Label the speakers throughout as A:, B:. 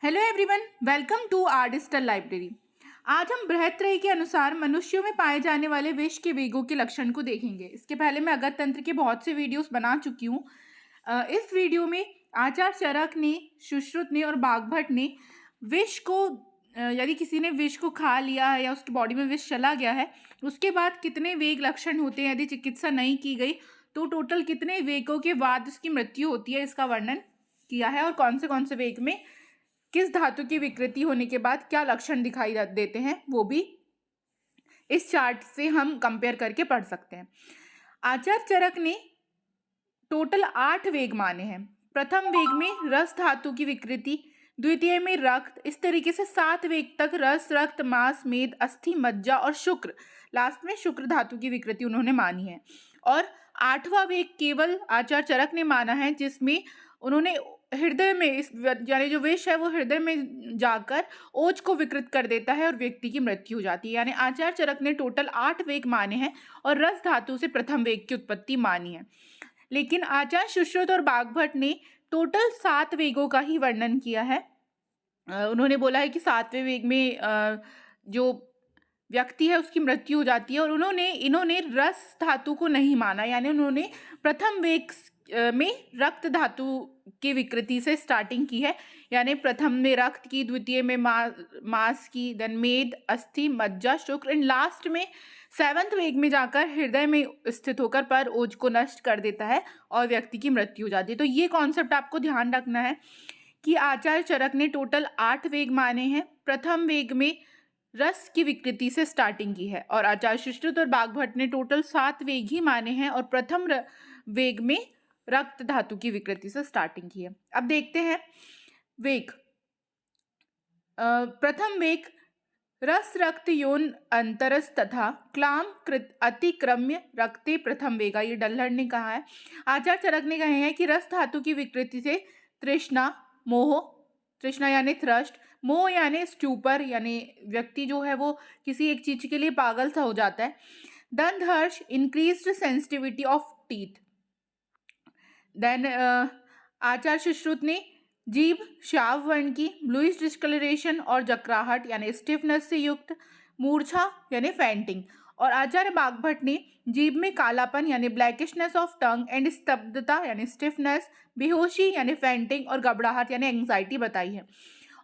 A: Hello everyone, welcome to our digital library. आज हम बृहत्त्रयी के अनुसार मनुष्यों में पाए जाने वाले विष के वेगों के लक्षण को देखेंगे। इसके पहले मैं अगत तंत्र के बहुत से वीडियोस बना चुकी हूँ। इस वीडियो में आचार्य चरक ने, सुश्रुत ने और बागभट्ट ने विष को यदि किसी ने विष को खा लिया है या उसकी बॉडी में विष चला गया है, उसके बाद कितने वेग लक्षण होते हैं, यदि चिकित्सा नहीं की गई तो टोटल कितने वेगों के बाद उसकी मृत्यु होती है, इसका वर्णन किया है। और कौन से वेग में किस धातु की विकृति होने के बाद क्या लक्षण दिखाई देते हैं, वो भी इस चार्ट से हम कंपेयर करके पढ़ सकते हैं। आचार्य चरक ने टोटल 8 वेग माने हैं। प्रथम वेग में रस धातु की विकृति, द्वितीय में रक्त, इस तरीके से 7 वेग तक रस, रक्त, मांस, मेद, अस्थि, मज्जा और शुक्र, लास्ट में शुक्र धातु की विकृति उन्होंने मानी है। और 8वां वेग केवल आचार्य चरक ने माना है, जिसमें उन्होंने हृदय में इस यानी जो विष है वो हृदय में जाकर ओज को विकृत कर देता है और व्यक्ति की मृत्यु हो जाती है। यानी आचार्य चरक ने टोटल 8 वेग माने हैं और रस धातु से प्रथम वेग की उत्पत्ति मानी है। लेकिन आचार्य सुश्रुत और बागभट्ट ने टोटल 7 वेगों का ही वर्णन किया है। उन्होंने बोला है कि 7वें वेग में जो व्यक्ति है उसकी मृत्यु हो जाती है। और इन्होंने रस धातु को नहीं माना, यानी उन्होंने प्रथम वेग में रक्त धातु की विकृति से स्टार्टिंग की है। यानी प्रथम में रक्त की, द्वितीय में मांस की, देन मेद, अस्थि, मज्जा, शुक्र, एंड लास्ट में 7वें वेग में जाकर हृदय में स्थित होकर पर ओज को नष्ट कर देता है और व्यक्ति की मृत्यु हो जाती है। तो ये कॉन्सेप्ट आपको ध्यान रखना है कि आचार्य चरक ने टोटल 8 वेग माने हैं। प्रथम वेग में रस की विकृति से स्टार्टिंग की है और आचार्य सुश्रुत और बागभट्ट ने टोटल 7 वेग ही माने हैं और प्रथम वेग में रक्त धातु की विकृति से स्टार्टिंग की है। अब देखते हैं वेग। प्रथम वेग रस, रक्त, यौन, अंतरस तथा क्लाम कृत अतिक्रम्य रक्ते प्रथम वेगा, ये डल्हर ने कहा है। आचार्य चरक ने कहे हैं कि रस धातु की विकृति से तृष्णा, मोह, तृष्णा यानी थ्रस्ट, मोह यानी स्टूपर, यानी व्यक्ति जो है वो किसी एक चीज के लिए पागल सा हो जाता है। दंत हर्ष, increased sensitivity of teeth. Then Acharya Sushruta ने जीभ श्याव वर्ण की, ब्लूइश डिस्कलरेशन और जकराहट यानी स्टिफनेस से युक्त, मूर्छा यानी फैंटिंग। और आचार्य बागभट्ट ने जीभ में कालापन यानी ब्लैकिशनेस ऑफ टंग एंड स्तब्धता यानी स्टिफनेस, बेहोशी यानी फैंटिंग और घबराहट यानी एंग्जाइटी बताई है।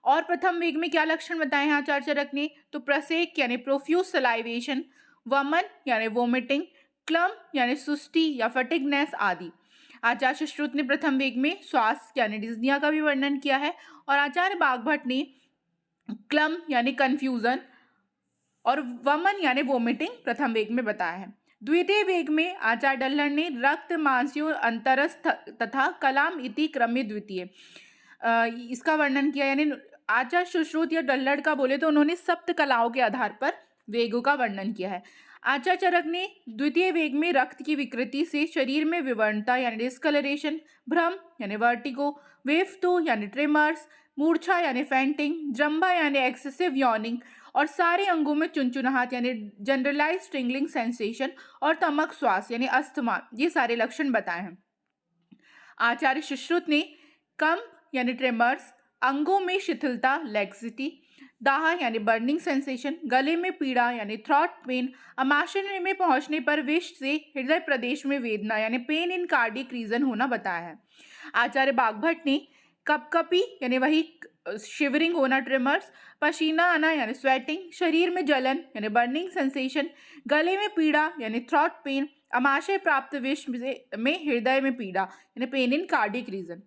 A: और प्रथम वेग में क्या लक्षण बताए हैं आचार्य चरक ने, तो प्रसेक यानी प्रोफ्यूज सलाइवेशन, वमन यानी वोमिटिंग, क्लम यानी सुस्ती या फटिगनेस आदि। आचार्य सुश्रुत ने प्रथम वेग में श्वास यानी डिस्निया का भी वर्णन किया है और आचार्य बागभट्ट ने क्लम यानी कंफ्यूजन और वमन यानी वोमिटिंग प्रथम वेग में बताया है। द्वितीय वेग में आचार्य डल्हर ने रक्त, मांसियों, अंतरस तथा कलाम इति क्रम्य द्वितीय इसका वर्णन किया। यानी आचार्य सुश्रुत या डल्हर का बोले तो उन्होंने सप्त कलाओं के आधार पर वेगों का वर्णन किया है। आचार्य चरक ने द्वितीय वेग में रक्त की विकृति से शरीर में विवर्णता यानी डिस्कलरेशन, भ्रम यानी वर्टिगो, वेफ्तो यानी ट्रिमर्स, मूर्छा यानी फैंटिंग, जंभा यानी एक्सेसिव यॉर्निंग और सारे अंगों में चुनचुनाहट यानी जनरलाइज टिंगलिंग सेंसेशन और तमक श्वास यानी अस्थमा, ये सारे लक्षण बताए हैं। आचार्य सुश्रुत ने कंप यानी ट्रेमर्स, अंगों में शिथिलता लैक्सिटी, दाह यानी बर्निंग सेंसेशन, गले में पीड़ा यानी थ्रॉट पेन, आमाशय में पहुंचने पर विष से हृदय प्रदेश में वेदना यानी पेन इन कार्डिक रीजन होना बताया है। आचार्य बागभट्ट ने कपकपी यानी वही शिवरिंग होना ट्रिमर्स, पसीना आना यानी स्वेटिंग, शरीर में जलन यानी बर्निंग सेंसेशन, गले में पीड़ा यानी थ्रॉट पेन, आमाशय प्राप्त विष में हृदय में पीड़ा यानी पेन इन कार्डिक रीजन।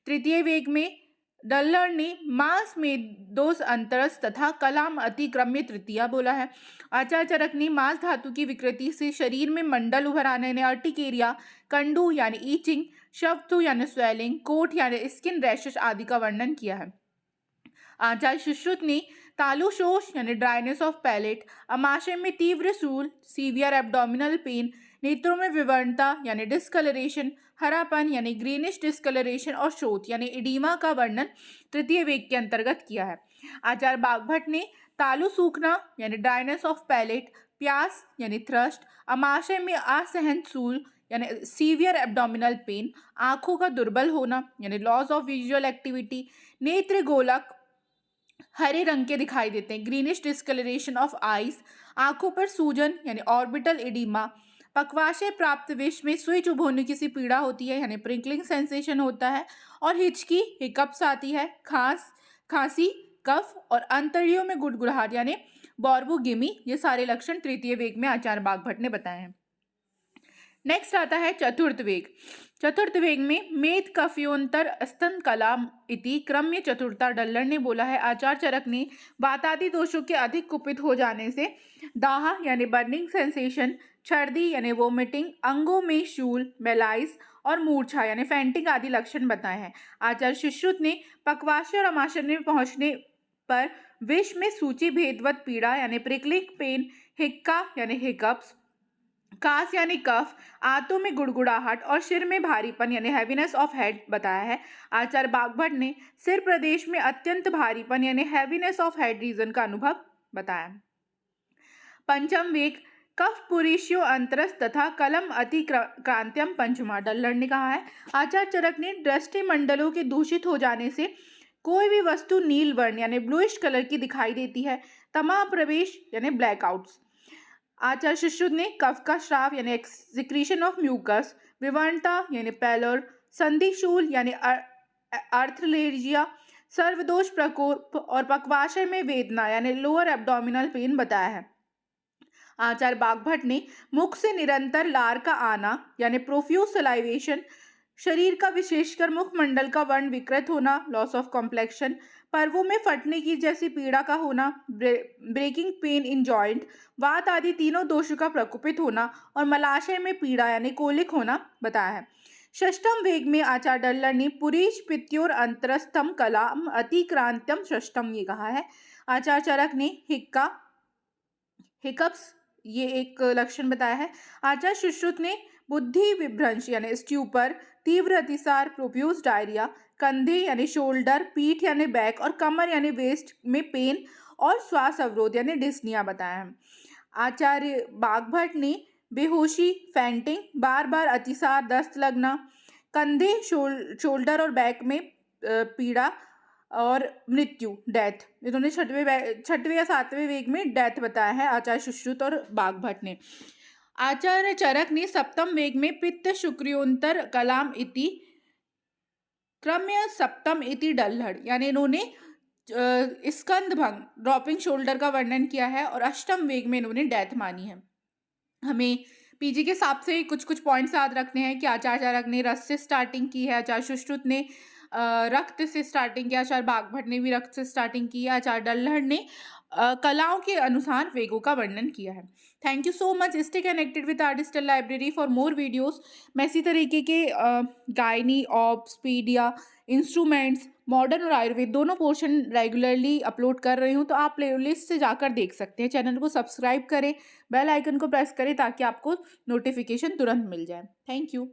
A: तृतीय वेग में डल्लर ने मांस में दोष, अंतरस तथा कलाम अतिक्रम्य तृतीया बोला है। आचार्य चरक ने मांस धातु की विकृति से शरीर में मंडल उभर आने यानी अर्टिकेरिया, कंडू यानी ईचिंग, शवथु यानी स्वेलिंग, कोट यानी स्किन रैशेस आदि का वर्णन किया है। आचार्य सुश्रुत ने तालुशोष यानी ड्राइनेस ऑफ पैलेट, आमाशय में तीव्र सूल, सीवियर एब्डोमिनल पेन, नेत्रों में विवर्णता यानी डिस्कलरेशन, हरापन यानी ग्रीनिश डिस्कलरेशन और शोथ यानी इडीमा का वर्णन तृतीय वेग के अंतर्गत किया है। आचार्य बागभट्ट ने तालु सूखना यानी ड्राइनेस ऑफ पैलेट, प्यास यानी थ्रस्ट, आमाशय में असहन सूल यानी सीवियर एब्डोमिनल पेन, आंखों का दुर्बल होना यानी लॉस ऑफ विजुअल एक्टिविटी, नेत्र गोलक हरे रंग के दिखाई देते हैं। ग्रीनिश डिस्कलरेशन ऑफ आईज, आंखों पर सूजन यानी ऑर्बिटल एडिमा, पक्वाशय प्राप्त विष में सुई चुभ होने की सी पीड़ा होती है यानी प्रिंकलिंग सेंसेशन होता है, और हिचकी हिकअप्स आती है, खांसी, कफ और अंतड़ियों में गुड़गुड़ाहट यानी बॉर्बोगिमी, ये सारे लक्षण तृतीय वेग में आचार्य बागभट्ट ने बताए हैं। नेक्स्ट आता है चतुर्थ वेग। चतुर्थ वेग में मेद कफयोंतर स्तन कलाम इति क्रम्य चतुर्था डल्लर ने बोला है, आचार्य चरक ने वातादि दोषों के अधिक कुपित हो जाने से दाह यानी बर्निंग सेंसेशन, छर्दी यानी वोमिटिंग, अंगों में शूल, मेलाइस और मूर्छा यानी फेंटिंग आदि लक्षण बताए हैं। आचार्य सुश्रुत ने पक्वाशय और अमाशय में पहुंचने पर विष में सूची भेदवत पीड़ा यानी प्रिकलिंग पेन, हिक्का यानी हिकअप्स, कास यानी कफ, आंतों में गुड़गुड़ाहट और सिर में भारीपन यानी हैवीनेस ऑफ हेड बताया है। आचार्य बागभट्ट ने सिर प्रदेश में अत्यंत भारीपन यानी हैवीनेस ऑफ हेड रीजन का अनुभव बताया। पंचम वेग कफ पुरीश्यो अंतरस तथा कलम अति क्रांत्यम पंचमा डल्लर ने कहा है, आचार्य चरक ने दृष्टि मंडलों के दूषित हो जाने से कोई भी वस्तु नील वर्ण यानी ब्लूइश कलर की दिखाई देती है। तमाम प्रवेश यानी ब्लैकआउट्स। आचार्य सुश्रुत ने कफ का श्राव यानी एक्सक्रीशन ऑफ म्यूकस, विवरणता यानी पैलर, संधिशूल यानी आर्थलेजिया, सर्वदोष प्रकोप और पक्वाशय में वेदना यानी लोअर एब्डोमिनल पेन बताया है। आचार्य बागभट्ट ने मुख से निरंतर लार का आना यानी प्रोफ्यूज सलाइवेशन, शरीर का विशेषकर मुखमंडल का वर्ण विकृत होना, लॉस ऑफ कॉम्प्लेक्शन, पर्वों में फटने की जैसी पीड़ा का होना, ब्रेकिंग पेन इन जॉइंट, वात आदि तीनों दोषों का प्रकोपित होना और मलाशय में पीड़ा यानी कोलिक होना बताया है। षष्ठम वेग में आचार्य डल्लर ने पुरीश पित्योर अंतरस्थम कलाम अतिक्रांत्यम षष्ठम ये कहा है। आचार्य चरक ने हिकअप्स ये एक लक्षण बताया है। आचार्य सुश्रुत ने बुद्धि विभ्रंश यानी स्ट्यूपर, तीव्र अतिसार, प्रोफ्यूज डायरिया, कंधे यानी शोल्डर, पीठ यानी बैक और कमर यानी वेस्ट में पेन और श्वास अवरोध यानी डिस्निया बताया है। आचार्य बागभट्ट ने बेहोशी, फैंटिंग, बार बार अतिसार, दस्त लगना, कंधे, शोल्डर और बैक में पीड़ा और मृत्यु डेथ, इन्होंने छठवें या सातवें वेग में डेथ बताया है आचार्य सुश्रुत और बागभट्ट ने। आचार्य चरक ने सप्तम वेग में पित्त शुक्रियोंतर कलाम इति क्रम्य सप्तम इति डल्लड़ यानी इन्होंने स्कंद भंग ड्रॉपिंग शोल्डर का वर्णन किया है और अष्टम वेग में इन्होंने डेथ मानी है। हमें पीजी के हिसाब से कुछ कुछ पॉइंट्स याद रखने हैं कि आचार्य चरक ने रस से स्टार्टिंग की है, आचार्य सुश्रुत ने रक्त से स्टार्टिंग किया, आचार्य बागभट्ट ने भी रक्त से स्टार्टिंग की है, आचार्य डल्लड़ ने कलाओं के अनुसार वेगों का वर्णन किया है। Thank you so much. Stay connected with our digital library for more videos. मैं इसी तरीके के gynae, obs, pedia, instruments, modern और आयुर्वेद दोनों पोर्शन रेगुलरली अपलोड कर रही हूँ, तो आप प्लेलिस्ट से जाकर देख सकते हैं। चैनल को सब्सक्राइब करें, बेल आइकन को प्रेस करें ताकि आपको नोटिफिकेशन तुरंत मिल जाए। Thank you.